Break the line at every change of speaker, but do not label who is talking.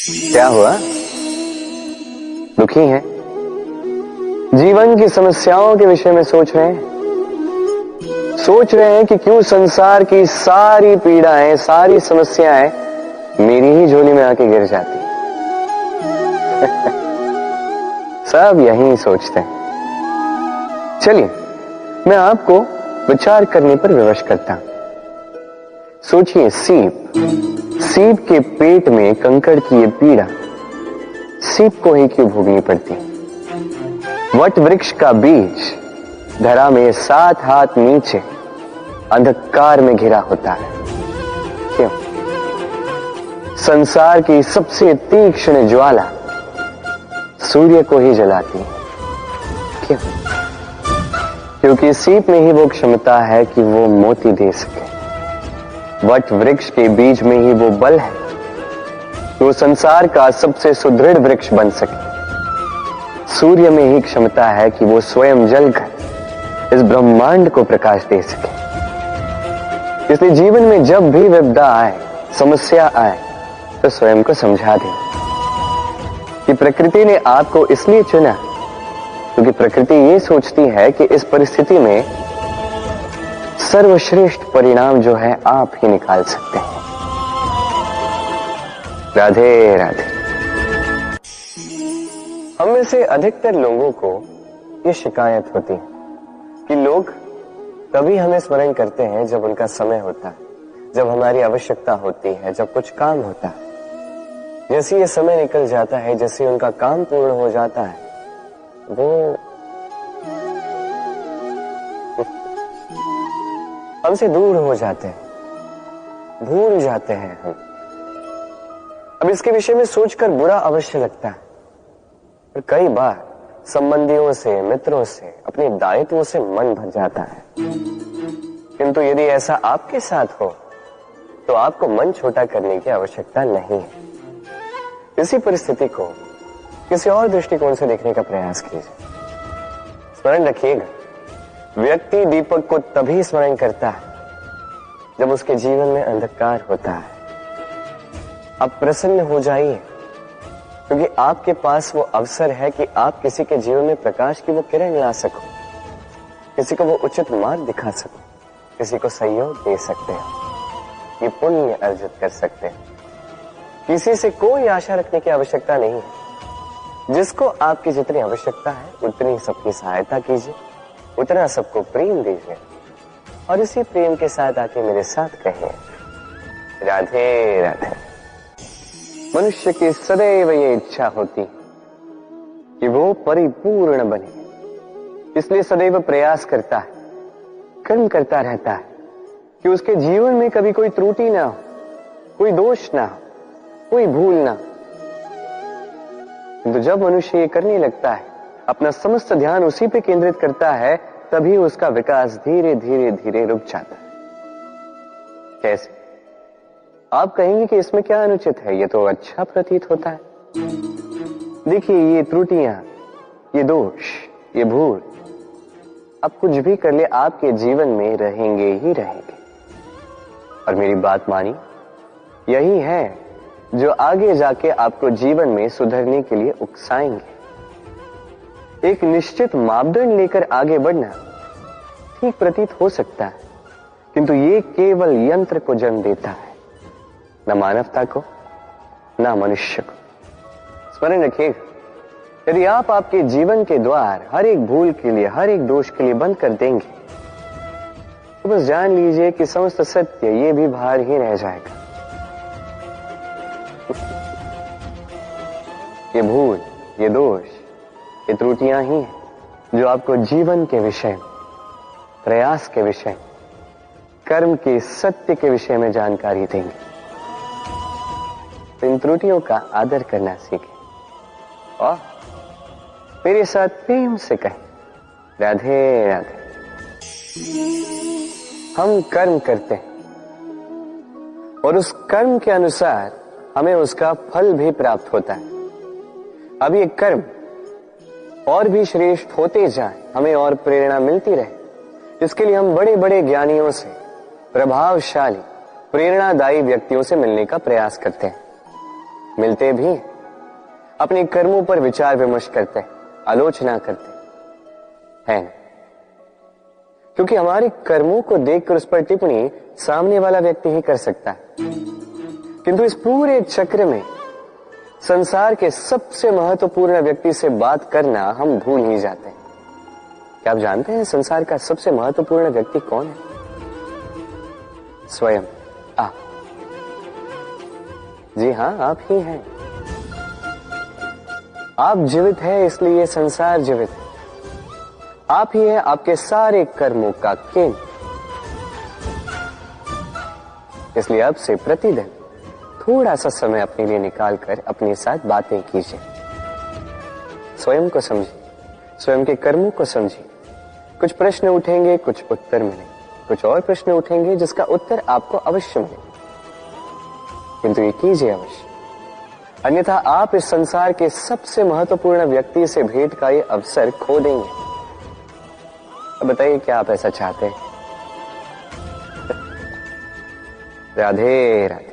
क्या हुआ? दुखी हैं? जीवन की समस्याओं के विषय में सोच रहे हैं? सोच रहे हैं कि क्यों संसार की सारी पीड़ाएं, सारी समस्याएं मेरी ही झोली में आके गिर जाती हैं। सब यही सोचते हैं। चलिए, मैं आपको विचार करने पर विवश करता हूं। सोचिए, सीप के पेट में कंकड़ की ये पीड़ा सीप को ही क्यों भोगनी पड़ती? वट वृक्ष का बीज धरा में 7 हाथ नीचे अंधकार में घिरा होता है, क्यों? संसार की सबसे तीक्ष्ण ज्वाला सूर्य को ही जलाती है, क्यों? क्योंकि सीप में ही वो क्षमता है कि वो मोती दे सके। वट वृक्ष के बीज में ही वो बल है कि वो संसार का सबसे सुदृढ़ वृक्ष बन सके। सूर्य में ही क्षमता है कि वो स्वयं जलकर इस ब्रह्मांड को प्रकाश दे सके। इसलिए जीवन में जब भी विपदा आए, समस्या आए, तो स्वयं को समझा दें कि प्रकृति ने आपको इसलिए चुना क्योंकि प्रकृति ये सोचती है कि इस परिस्थिति में सर्वश्रेष्ठ परिणाम जो है आप ही निकाल सकते हैं। राधे राधे। हम में से अधिकतर लोगों को ये शिकायत होती है कि लोग तभी हमें स्मरण करते हैं जब उनका समय होता है, जब हमारी आवश्यकता होती है, जब कुछ काम होता है। जैसे ये समय निकल जाता है, जैसे उनका काम पूर्ण हो जाता है, वो हमसे दूर हो जाते हैं, भूल जाते हैं हम। अब इसके विषय में सोचकर बुरा अवश्य लगता है, पर कई बार संबंधियों से, मित्रों से, अपने दायित्वों से मन भर जाता है। किंतु यदि ऐसा आपके साथ हो तो आपको मन छोटा करने की आवश्यकता नहीं है। इसी परिस्थिति को किसी और दृष्टिकोण से देखने का प्रयास कीजिए। स्मरण रखिएगा, व्यक्ति दीपक को तभी स्मरण करता है जब उसके जीवन में अंधकार होता है। आप प्रसन्न हो जाइए, क्योंकि आपके पास वो अवसर है कि आप किसी के जीवन में प्रकाश की वो किरण ला सको, किसी को वो उचित मार्ग दिखा सको, किसी को सहयोग दे सकते हो, ये पुण्य अर्जित कर सकते हैं। किसी से कोई आशा रखने की आवश्यकता नहीं है। जिसको आपकी जितनी आवश्यकता है उतनी सबकी सहायता कीजिए, उतना सबको प्रेम दीजिए, और इसी प्रेम के साथ आके मेरे साथ कहें, राधे राधे। मनुष्य की सदैव ये इच्छा होती कि वो परिपूर्ण बने, इसलिए सदैव प्रयास करता है, कर्म करता रहता है कि उसके जीवन में कभी कोई त्रुटि ना हो, कोई दोष ना हो, कोई भूल ना। तो जब मनुष्य ये करने लगता है, अपना समस्त ध्यान उसी पे केंद्रित करता है, तभी उसका विकास धीरे धीरे धीरे रुक जाता है। कैसे? आप कहेंगे कि इसमें क्या अनुचित है, ये तो अच्छा प्रतीत होता है। देखिए, ये त्रुटियां, ये दोष, ये भूल, अब कुछ भी कर ले आपके जीवन में रहेंगे ही रहेंगे। और मेरी बात मानी, यही है जो आगे जाके आपको जीवन में सुधरने के लिए उकसाएंगे। एक निश्चित मापदंड लेकर आगे बढ़ना ठीक प्रतीत हो सकता है, किंतु ये केवल यंत्र को जन्म देता है, न मानवता को, न मनुष्य को। स्मरण रखिएगा, यदि आप आपके जीवन के द्वार हर एक भूल के लिए, हर एक दोष के लिए बंद कर देंगे, तो बस जान लीजिए कि समस्त सत्य ये भी बाहर ही रह जाएगा। ये भूल, ये दोष, ये त्रुटियां ही हैं जो आपको जीवन के विषय, प्रयास के विषय, कर्म के सत्य के विषय में जानकारी देंगे। इन त्रुटियों का आदर करना सीखें और मेरे साथ प्रेम से कहें, राधे राधे। हम कर्म करते हैं और उस कर्म के अनुसार हमें उसका फल भी प्राप्त होता है। अब ये कर्म और भी श्रेष्ठ होते जाए, हमें और प्रेरणा मिलती रहे, इसके लिए हम बड़े बड़े ज्ञानियों से, प्रभावशाली, प्रेरणादायी व्यक्तियों से मिलने का प्रयास करते हैं। मिलते भी हैं, अपने कर्मों पर विचार विमर्श करते हैं, आलोचना करते हैं ना? क्योंकि हमारे कर्मों को देखकर उस पर टिप्पणी सामने वाला व्यक्ति ही कर सकता है, किंतु इस पूरे चक्र में संसार के सबसे महत्वपूर्ण व्यक्ति से बात करना हम भूल ही जाते हैं। क्या आप जानते हैं संसार का सबसे महत्वपूर्ण व्यक्ति कौन है? स्वयं आप। जी हां, आप ही हैं। आप जीवित हैं, इसलिए संसार जीवित है। आप ही हैं आपके सारे कर्मों का केंद्र। इसलिए अब से प्रतिदिन थोड़ा सा समय अपने लिए निकालकर अपने साथ बातें कीजिए। स्वयं को समझिए, स्वयं के कर्मों को समझिए। कुछ प्रश्न उठेंगे, कुछ उत्तर मिलेंगे, कुछ और प्रश्न उठेंगे जिसका उत्तर आपको अवश्य मिलेगा, किंतु ये कीजिए अवश्य, अन्यथा आप इस संसार के सबसे महत्वपूर्ण व्यक्ति से भेंट का ये अवसर खो देंगे। अब बताइए, क्या आप ऐसा चाहते हैं? राधे राधे।